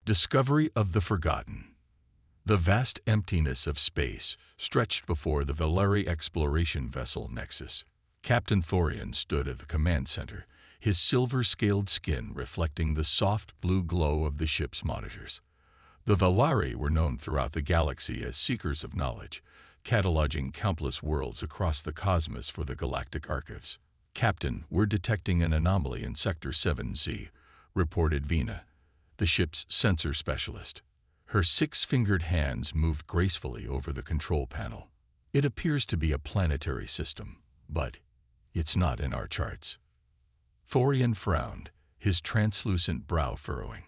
Discovery of the Forgotten. The vast emptiness of space stretched before the Valari exploration vessel Nexus. Captain Thorian stood at the command center, his silver-scaled skin reflecting the soft blue glow of the ship's monitors. The Valari were known throughout the galaxy as seekers of knowledge, cataloging countless worlds across the cosmos for the Galactic archives. "Captain, we're detecting an anomaly in Sector 7Z," reported Vina, the ship's sensor specialist. Her six-fingered hands moved gracefully over the control panel. "It appears to be a planetary system, but it's not in our charts." Thorian frowned, his translucent brow furrowing.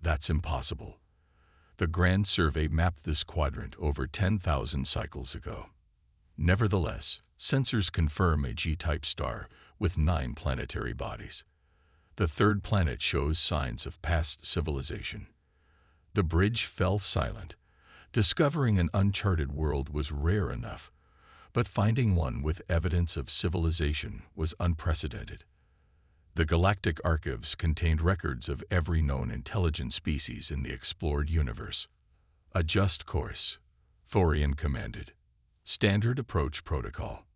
"That's impossible. The Grand Survey mapped this quadrant over 10,000 cycles ago. Nevertheless, sensors confirm a G-type star with 9 planetary bodies. The third planet shows signs of past civilization." The bridge fell silent. Discovering an uncharted world was rare enough, but finding one with evidence of civilization was unprecedented. The Galactic archives contained records of every known intelligent species in the explored universe. "Adjust course," Thorian commanded. "Standard approach protocol."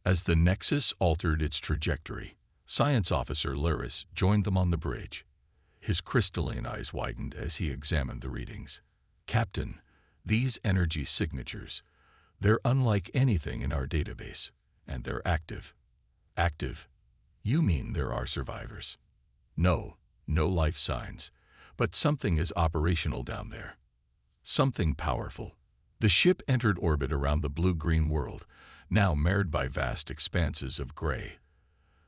As the Nexus altered its trajectory, Science Officer Luris joined them on the bridge. His crystalline eyes widened as he examined the readings. "Captain, these energy signatures, they're unlike anything in our database, and they're active." "Active? You mean there are survivors?" "No, no life signs, but something is operational down there. Something powerful." The ship entered orbit around the blue-green world, now marred by vast expanses of gray,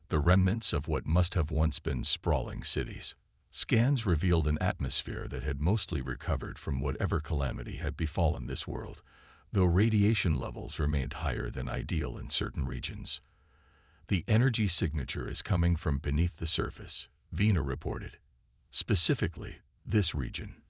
the remnants of what must have once been sprawling cities. Scans revealed an atmosphere that had mostly recovered from whatever calamity had befallen this world, though radiation levels remained higher than ideal in certain regions. "The energy signature is coming from beneath the surface," Vina reported. "Specifically, this region."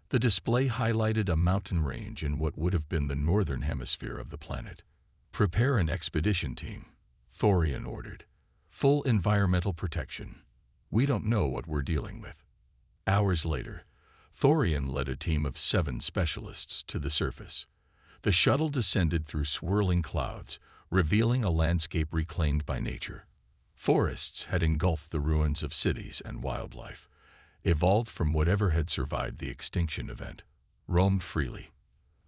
The display highlighted a mountain range in what would have been the northern hemisphere of the planet. "Prepare an expedition team," Thorian ordered. "Full environmental protection. We don't know what we're dealing with." Hours later, Thorian led a team of 7 specialists to the surface. The shuttle descended through swirling clouds, revealing a landscape reclaimed by nature. Forests had engulfed the ruins of cities, and wildlife, evolved from whatever had survived the extinction event, roamed freely.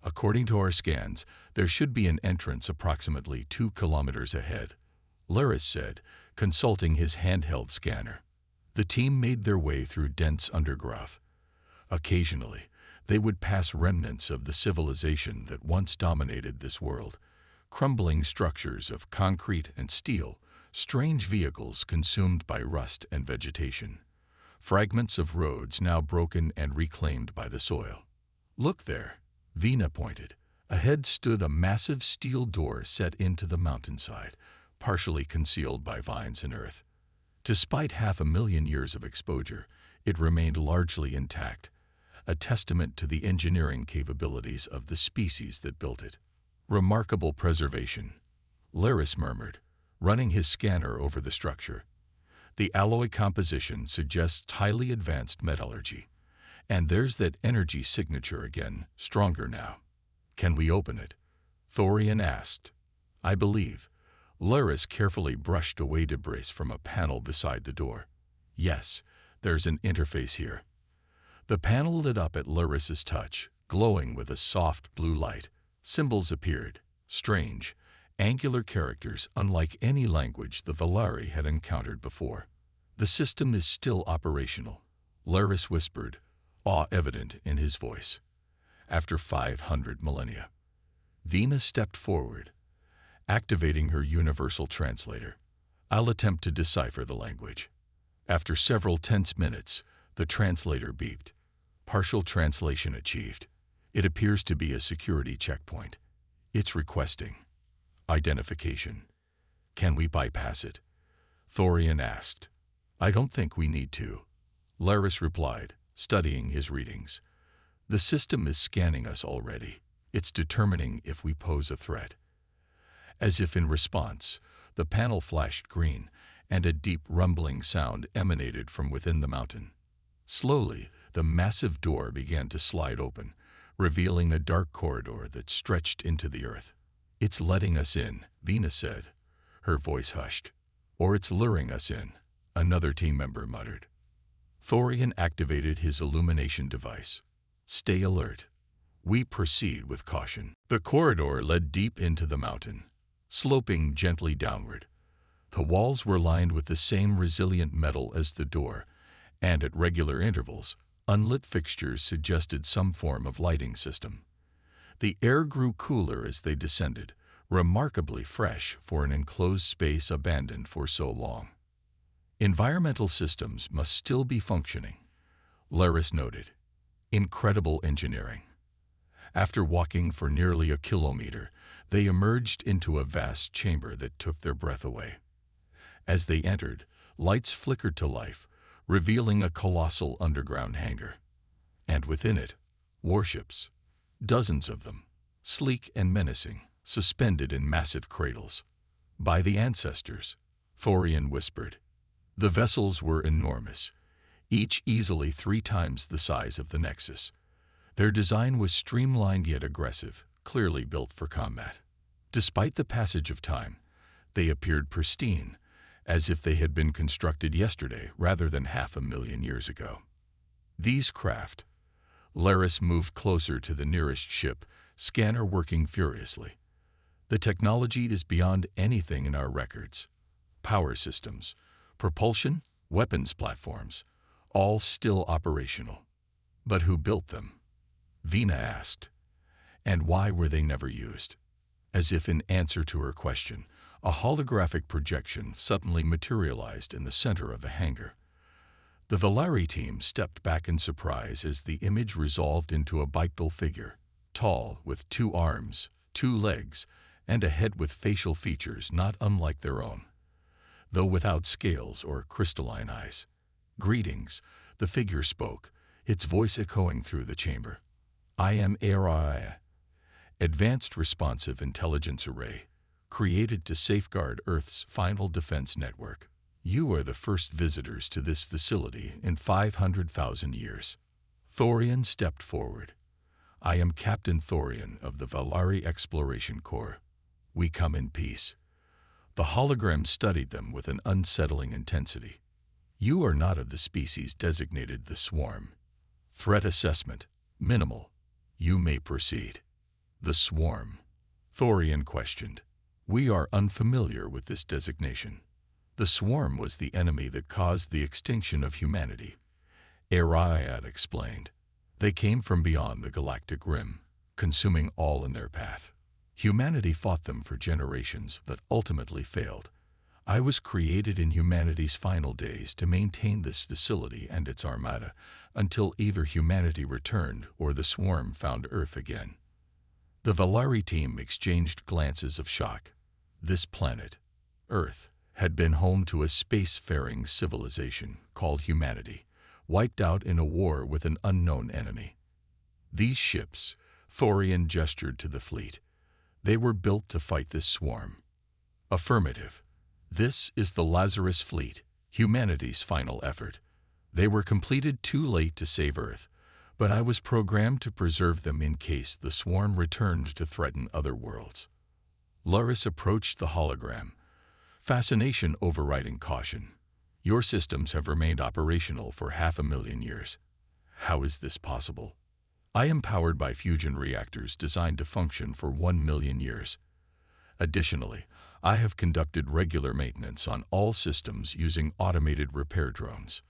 "According to our scans, there should be an entrance approximately 2 kilometers ahead," Luris said, consulting his handheld scanner. The team made their way through dense undergrowth. Occasionally, they would pass remnants of the civilization that once dominated this world, crumbling structures of concrete and steel, strange vehicles consumed by rust and vegetation, fragments of roads now broken and reclaimed by the soil. "Look there," Vina pointed. Ahead stood a massive steel door set into the mountainside, partially concealed by vines and earth. Despite 500,000 years of exposure, it remained largely intact, a testament to the engineering capabilities of the species that built it. "Remarkable preservation," Luris murmured, running his scanner over the structure. "The alloy composition suggests highly advanced metallurgy. And there's that energy signature again, stronger now." "Can we open it?" Thorian asked. "I believe." Luris carefully brushed away debris from a panel beside the door. "Yes, there's an interface here." The panel lit up at Luris's touch, glowing with a soft blue light. Symbols appeared, strange, angular characters unlike any language the Valari had encountered before. "The system is still operational," Luris whispered, awe evident in his voice. "After 500 millennia." Vina stepped forward, activating her universal translator. "I'll attempt to decipher the language." After several tense minutes, the translator beeped. "Partial translation achieved. It appears to be a security checkpoint. It's requesting identification." "Can we bypass it?" Thorian asked. "I don't think we need to," Luris replied, studying his readings. "The system is scanning us already. It's determining if we pose a threat." As if in response, the panel flashed green, and a deep rumbling sound emanated from within the mountain. Slowly, the massive door began to slide open, revealing a dark corridor that stretched into the earth. "It's letting us in," Vina said, her voice hushed. "Or it's luring us in," another team member muttered. Thorian activated his illumination device. "Stay alert. We proceed with caution." The corridor led deep into the mountain, sloping gently downward. The walls were lined with the same resilient metal as the door, and at regular intervals, unlit fixtures suggested some form of lighting system. The air grew cooler as they descended, remarkably fresh for an enclosed space abandoned for so long. "Environmental systems must still be functioning," Laris noted. "Incredible engineering." After walking for nearly a kilometer, they emerged into a vast chamber that took their breath away. As they entered, lights flickered to life, revealing a colossal underground hangar. And within it, warships, dozens of them, sleek and menacing, suspended in massive cradles. "By the ancestors," Thorian whispered. The vessels were enormous, each easily 3 times the size of the Nexus. Their design was streamlined yet aggressive, clearly built for combat. Despite the passage of time, they appeared pristine, as if they had been constructed yesterday rather than 500,000 years ago. These craft. Laris moved closer to the nearest ship, scanner working furiously. "The technology is beyond anything in our records. Power systems, propulsion, weapons platforms, all still operational. But who built them?" Vina asked. "And why were they never used?" As if in answer to her question, a holographic projection suddenly materialized in the center of the hangar. The Valari team stepped back in surprise as the image resolved into a bipedal figure, tall, with 2 arms, 2 legs, and a head with facial features not unlike their own, though without scales or crystalline eyes. "Greetings," the figure spoke, its voice echoing through the chamber. "I am HFY, Advanced Responsive Intelligence Array, created to safeguard Earth's final defense network. You are the first visitors to this facility in 500,000 years." Thorian stepped forward. "I am Captain Thorian of the Valari Exploration Corps. We come in peace." The hologram studied them with an unsettling intensity. "You are not of the species designated the Swarm. Threat assessment, minimal. You may proceed." "The Swarm?" Thorian questioned. "We are unfamiliar with this designation." "The Swarm was the enemy that caused the extinction of humanity," Ariad explained. "They came from beyond the galactic rim, consuming all in their path. Humanity fought them for generations, but ultimately failed. I was created in humanity's final days to maintain this facility and its armada until either humanity returned or the Swarm found Earth again." The Valari team exchanged glances of shock. This planet, Earth, had been home to a space-faring civilization called humanity, wiped out in a war with an unknown enemy. "These ships," Thorian gestured to the fleet, "they were built to fight this Swarm." "Affirmative. This is the Lazarus Fleet, humanity's final effort. They were completed too late to save Earth, but I was programmed to preserve them in case the Swarm returned to threaten other worlds." Laris approached the hologram, fascination overriding caution. "Your systems have remained operational for 500,000 years. How is this possible?" "I am powered by fusion reactors designed to function for 1,000,000 years. Additionally, I have conducted regular maintenance on all systems using automated repair drones."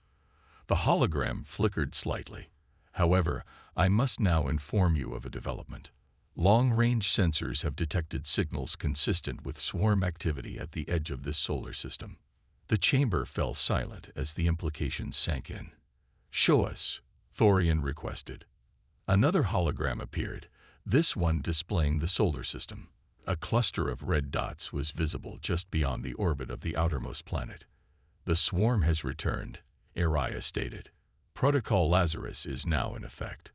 The hologram flickered slightly. "However, I must now inform you of a development. Long-range sensors have detected signals consistent with Swarm activity at the edge of this solar system." The chamber fell silent as the implications sank in. "Show us," Thorian requested. Another hologram appeared, this one displaying the solar system. A cluster of red dots was visible just beyond the orbit of the outermost planet. "The Swarm has returned," Ariah stated. "Protocol Lazarus is now in effect.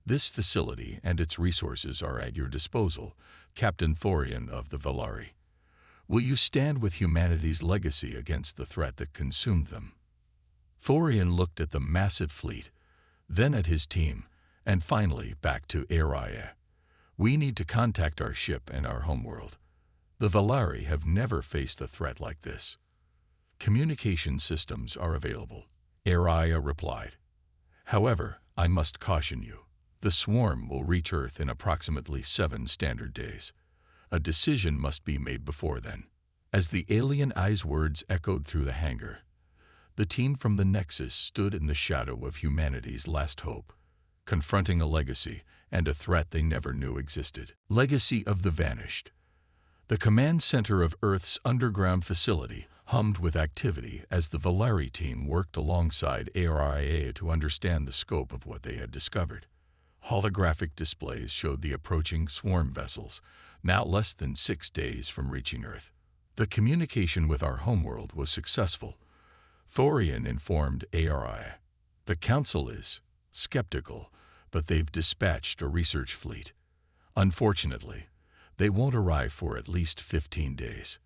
This facility and its resources are at your disposal, Captain Thorian of the Valari. Will you stand with humanity's legacy against the threat that consumed them?" Thorian looked at the massive fleet, then at his team, and finally back to Araya. We need to contact our ship and our homeworld. The Valari have never faced a threat like this. Communication systems are available, Araya replied. However, I must caution you. The swarm will reach Earth in approximately 7 standard days. A decision must be made before then. As the alien eye's words echoed through the hangar, the team from the Nexus stood in the shadow of humanity's last hope, confronting a legacy and a threat they never knew existed. Legacy of the vanished. The command center of Earth's underground facility hummed with activity as the Valari team worked alongside ARIA to understand the scope of what they had discovered. Holographic displays showed the approaching swarm vessels, now less than 6 days from reaching Earth. The communication with our homeworld was successful, Thorian informed ARI. The Council is skeptical, but they've dispatched a research fleet. Unfortunately, they won't arrive for at least 15 days.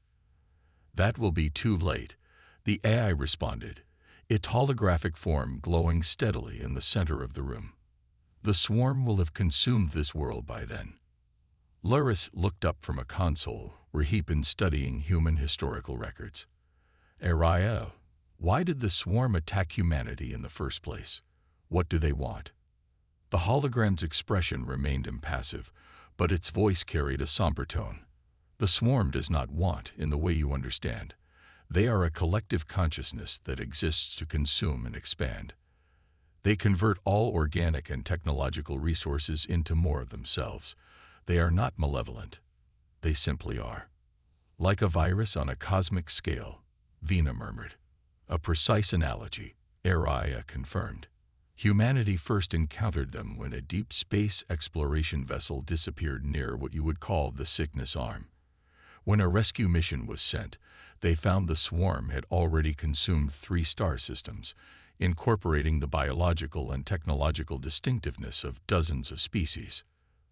That will be too late, the AI responded, its holographic form glowing steadily in the center of the room. The swarm will have consumed this world by then. Luris looked up from a console where he'd been studying human historical records. Ariel, why did the swarm attack humanity in the first place? What do they want? The hologram's expression remained impassive, but its voice carried a somber tone. The swarm does not want in the way you understand. They are a collective consciousness that exists to consume and expand. They convert all organic and technological resources into more of themselves. They are not malevolent. They simply are. Like a virus on a cosmic scale, Vina murmured. A precise analogy, Araya confirmed. Humanity first encountered them when a deep space exploration vessel disappeared near what you would call the sickness arm. When a rescue mission was sent, they found the swarm had already consumed 3 star systems, incorporating the biological and technological distinctiveness of dozens of species.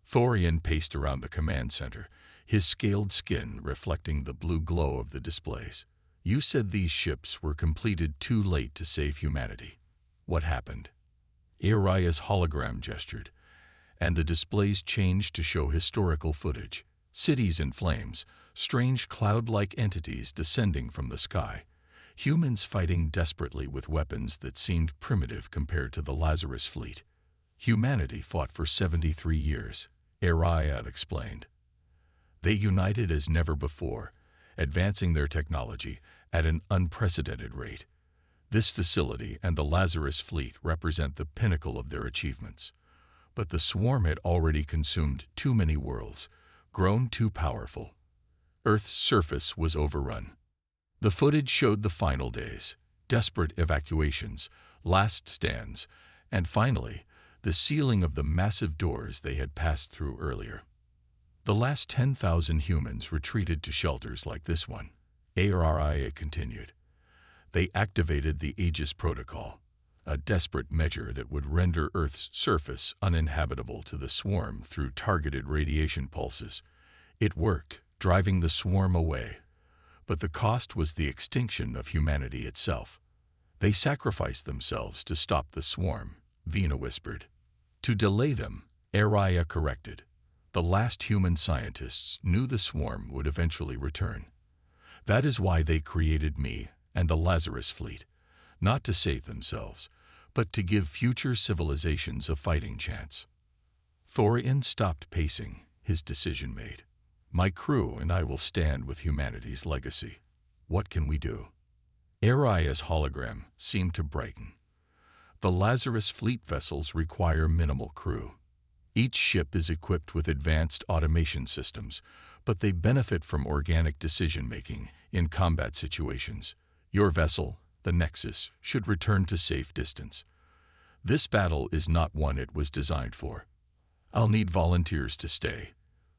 Thorian paced around the command center, his scaled skin reflecting the blue glow of the displays. You said these ships were completed too late to save humanity. What happened? Araya's hologram gestured, and the displays changed to show historical footage. Cities in flames, strange cloud-like entities descending from the sky, humans fighting desperately with weapons that seemed primitive compared to the Lazarus fleet. Humanity fought for 73 years, Araya explained. They united as never before, advancing their technology at an unprecedented rate. This facility and the Lazarus fleet represent the pinnacle of their achievements. But the swarm had already consumed too many worlds, grown too powerful. Earth's surface was overrun. The footage showed the final days, desperate evacuations, last stands, and finally, the sealing of the massive doors they had passed through earlier. The last 10,000 humans retreated to shelters like this one, ARIA continued. They activated the Aegis Protocol, a desperate measure that would render Earth's surface uninhabitable to the swarm through targeted radiation pulses. It worked, driving the swarm away. But the cost was the extinction of humanity itself. They sacrificed themselves to stop the swarm, Vina whispered. To delay them, Araya corrected. The last human scientists knew the swarm would eventually return. That is why they created me and the Lazarus fleet, not to save themselves, but to give future civilizations a fighting chance. Thorian stopped pacing, his decision made. My crew and I will stand with humanity's legacy. What can we do? Araya's hologram seemed to brighten. The Lazarus fleet vessels require minimal crew. Each ship is equipped with advanced automation systems, but they benefit from organic decision-making in combat situations. Your vessel, the Nexus, should return to safe distance. This battle is not one it was designed for. I'll need volunteers to stay,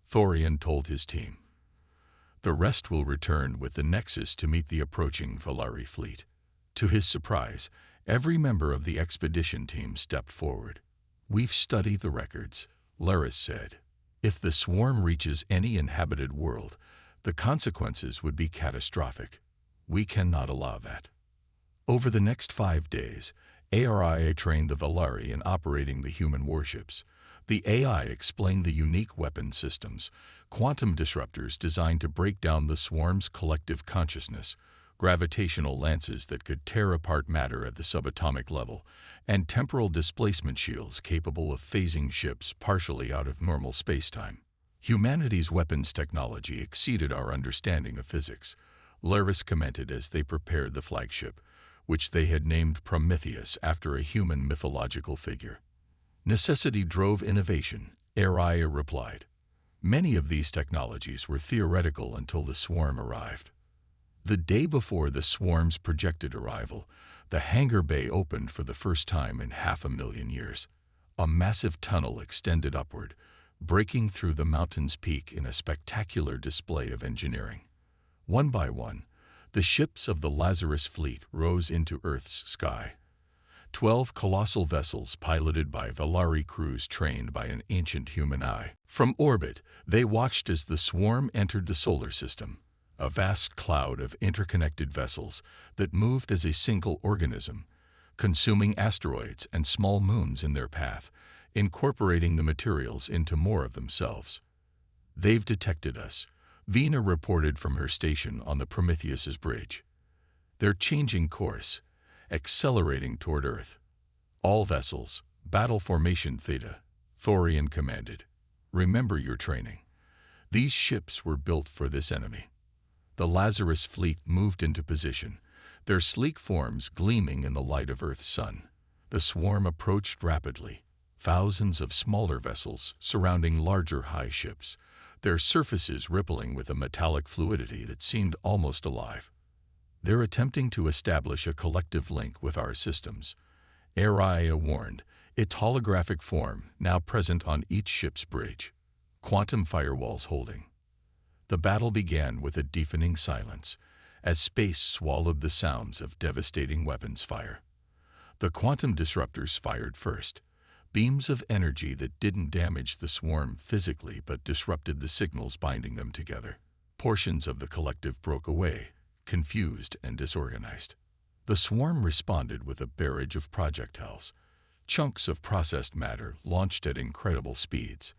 Thorian told his team. The rest will return with the Nexus to meet the approaching Valari fleet. To his surprise, every member of the expedition team stepped forward. We've studied the records, Laris said. If the swarm reaches any inhabited world, the consequences would be catastrophic. We cannot allow that. Over the next 5 days, ARIA trained the Valari in operating the human warships. The AI explained the unique weapon systems, quantum disruptors designed to break down the swarm's collective consciousness, gravitational lances that could tear apart matter at the subatomic level, and temporal displacement shields capable of phasing ships partially out of normal spacetime. Humanity's weapons technology exceeded our understanding of physics, Laris commented as they prepared the flagship, which they had named Prometheus after a human mythological figure. Necessity drove innovation, ARIA replied. Many of these technologies were theoretical until the swarm arrived. The day before the swarm's projected arrival, the hangar bay opened for the first time in 500,000 years. A massive tunnel extended upward, breaking through the mountain's peak in a spectacular display of engineering. One by one, the ships of the Lazarus fleet rose into Earth's sky. 12 colossal vessels piloted by Valari crews trained by an ancient human eye. From orbit, they watched as the swarm entered the solar system, a vast cloud of interconnected vessels that moved as a single organism, consuming asteroids and small moons in their path, incorporating the materials into more of themselves. "They've detected us," Vina reported from her station on the Prometheus's bridge. "They're changing course, accelerating toward Earth. All vessels, battle formation Theta," Thorian commanded. "Remember your training. These ships were built for this enemy." The Lazarus fleet moved into position, their sleek forms gleaming in the light of Earth's sun. The swarm approached rapidly, thousands of smaller vessels surrounding larger high ships, their surfaces rippling with a metallic fluidity that seemed almost alive. "They're attempting to establish a collective link with our systems," ARIA warned, its holographic form now present on each ship's bridge, quantum firewalls holding. The battle began with a deafening silence, as space swallowed the sounds of devastating weapons fire. The quantum disruptors fired first, beams of energy that didn't damage the swarm physically but disrupted the signals binding them together. Portions of the collective broke away, confused and disorganized. The swarm responded with a barrage of projectiles, chunks of processed matter launched at incredible speeds.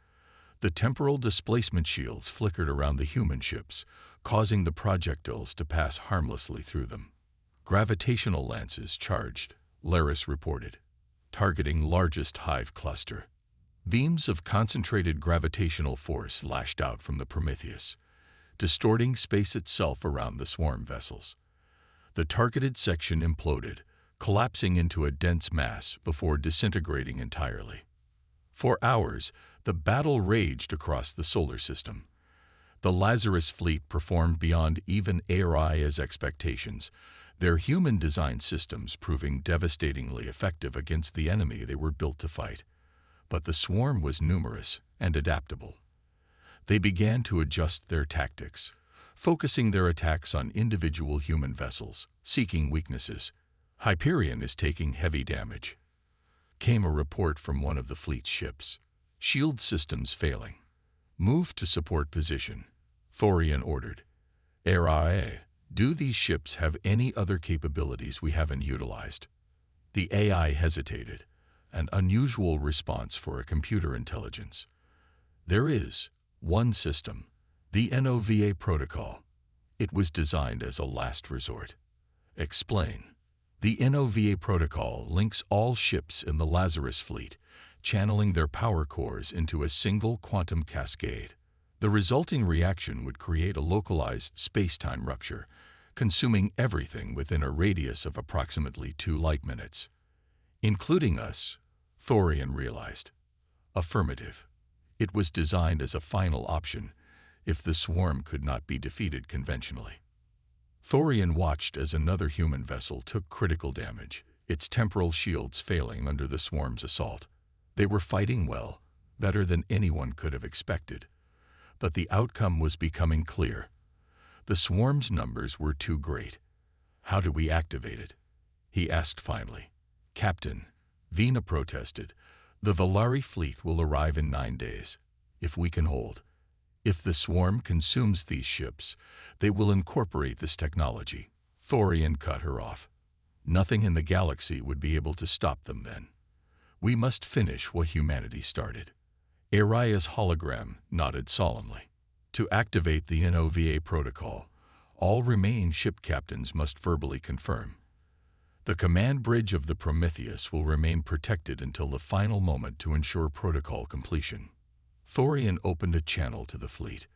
The temporal displacement shields flickered around the human ships, causing the projectiles to pass harmlessly through them. "Gravitational lances charged," Laris reported, targeting largest hive cluster. Beams of concentrated gravitational force lashed out from the Prometheus, distorting space itself around the swarm vessels. The targeted section imploded, collapsing into a dense mass before disintegrating entirely. For hours, the battle raged across the solar system. The Lazarus fleet performed beyond even ARIA's expectations, their human-designed systems proving devastatingly effective against the enemy they were built to fight. But the swarm was numerous and adaptable. They began to adjust their tactics, focusing their attacks on individual human vessels, seeking weaknesses. "Hyperion is taking heavy damage," came a report from one of the fleet's ships. "Shield systems failing. Move to support position," Thorian ordered. "ARIA, do these ships have any other capabilities we haven't utilized?" The AI hesitated, an unusual response for a computer intelligence. "There is one system, the NOVA protocol. It was designed as a last resort." "Explain." "The NOVA protocol links all ships in the Lazarus fleet, channeling their power cores into a single quantum cascade. The resulting reaction would create a localized space-time rupture, consuming everything within a radius of approximately 2 light minutes. Including us," Thorian realized. "Affirmative. It was designed as a final option if the swarm could not be defeated conventionally." Thorian watched as another human vessel took critical damage, its temporal shields failing under the swarm's assault. They were fighting well, better than anyone could have expected. But the outcome was becoming clear. The swarm's numbers were too great. "How do we activate it?" he asked finally. "Captain," Vina protested, "the Valari fleet will arrive in 9 days, if we can hold. If the swarm consumes these ships, they will incorporate this technology." Thorian cut her off. Nothing in the galaxy would be able to stop them then. We must finish what humanity started. Aria's hologram nodded solemnly. To activate the NOVA protocol, all remaining ship captains must verbally confirm. The command bridge of the Prometheus will remain protected until the final moment to ensure protocol completion. Thorian opened a channel to the fleet.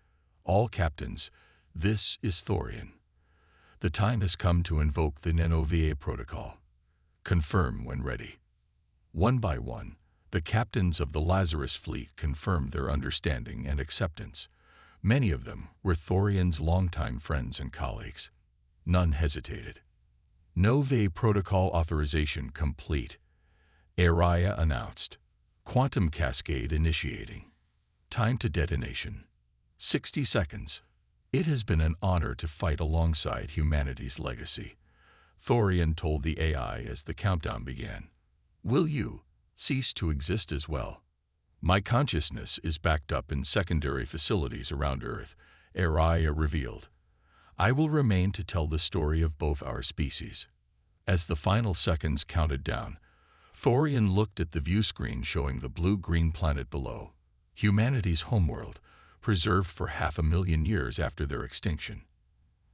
All captains, this is Thorian. The time has come to invoke the NOVA protocol. Confirm when ready. One by one, the captains of the Lazarus fleet confirmed their understanding and acceptance. Many of them were Thorian's longtime friends and colleagues. None hesitated. NOVA protocol authorization complete. Aria announced. Quantum cascade initiating. Time to detonation. 60 seconds. It has been an honor to fight alongside humanity's legacy, Thorian told the AI as the countdown began. Will you cease to exist as well? My consciousness is backed up in secondary facilities around Earth, Aria revealed. I will remain to tell the story of both our species. As the final seconds counted down, Thorian looked at the view screen showing the blue-green planet below, humanity's homeworld, preserved for 500,000 years after their extinction.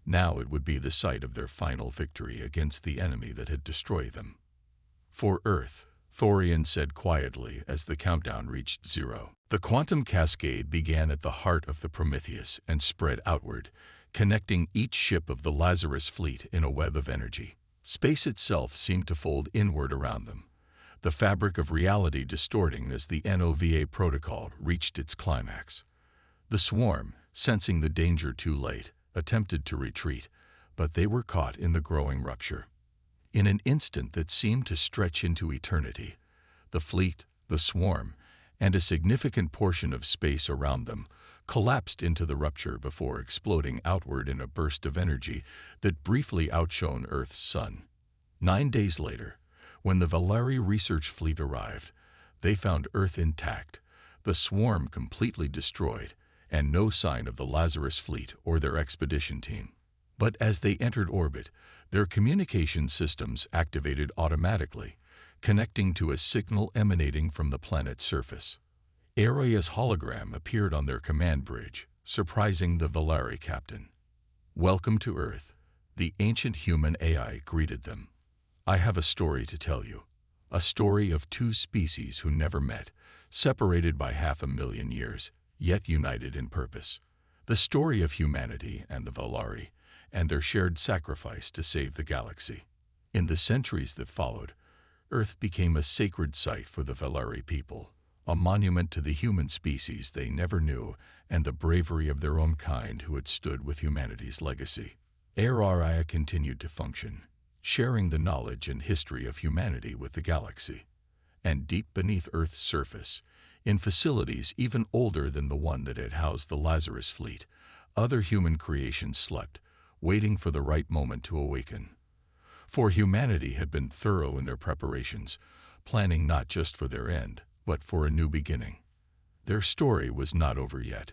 Now it would be the site of their final victory against the enemy that had destroyed them. For Earth, Thorian said quietly as the countdown reached 0. The quantum cascade began at the heart of the Prometheus and spread outward, connecting each ship of the Lazarus fleet in a web of energy. Space itself seemed to fold inward around them, the fabric of reality distorting as the NOVA protocol reached its climax. The swarm, sensing the danger too late, attempted to retreat, but they were caught in the growing rupture. In an instant that seemed to stretch into eternity, the fleet, the swarm, and a significant portion of space around them collapsed into the rupture before exploding outward in a burst of energy that briefly outshone Earth's sun. 9 days later, when the Valari research fleet arrived, they found Earth intact, the swarm completely destroyed, and no sign of the Lazarus fleet or their expedition team. But as they entered orbit, their communication systems activated automatically, connecting to a signal emanating from the planet's surface. Aria's hologram appeared on their command bridge, surprising the Valari captain. Welcome to Earth, the ancient human AI greeted them. I have a story to tell you, a story of two species who never met, separated by 500,000 years, yet united in purpose. The story of humanity and the Valari, and their shared sacrifice to save the galaxy. In the centuries that followed, Earth became a sacred site for the Valari people, a monument to the human species they never knew and the bravery of their own kind who had stood with humanity's legacy. Aria continued to function, sharing the knowledge and history of humanity with the galaxy. And deep beneath Earth's surface, in facilities even older than the one that had housed the Lazarus fleet, other human creations slept, waiting for the right moment to awaken. For humanity had been thorough in their preparations, planning not just for their end, but for a new beginning. Their story was not over yet.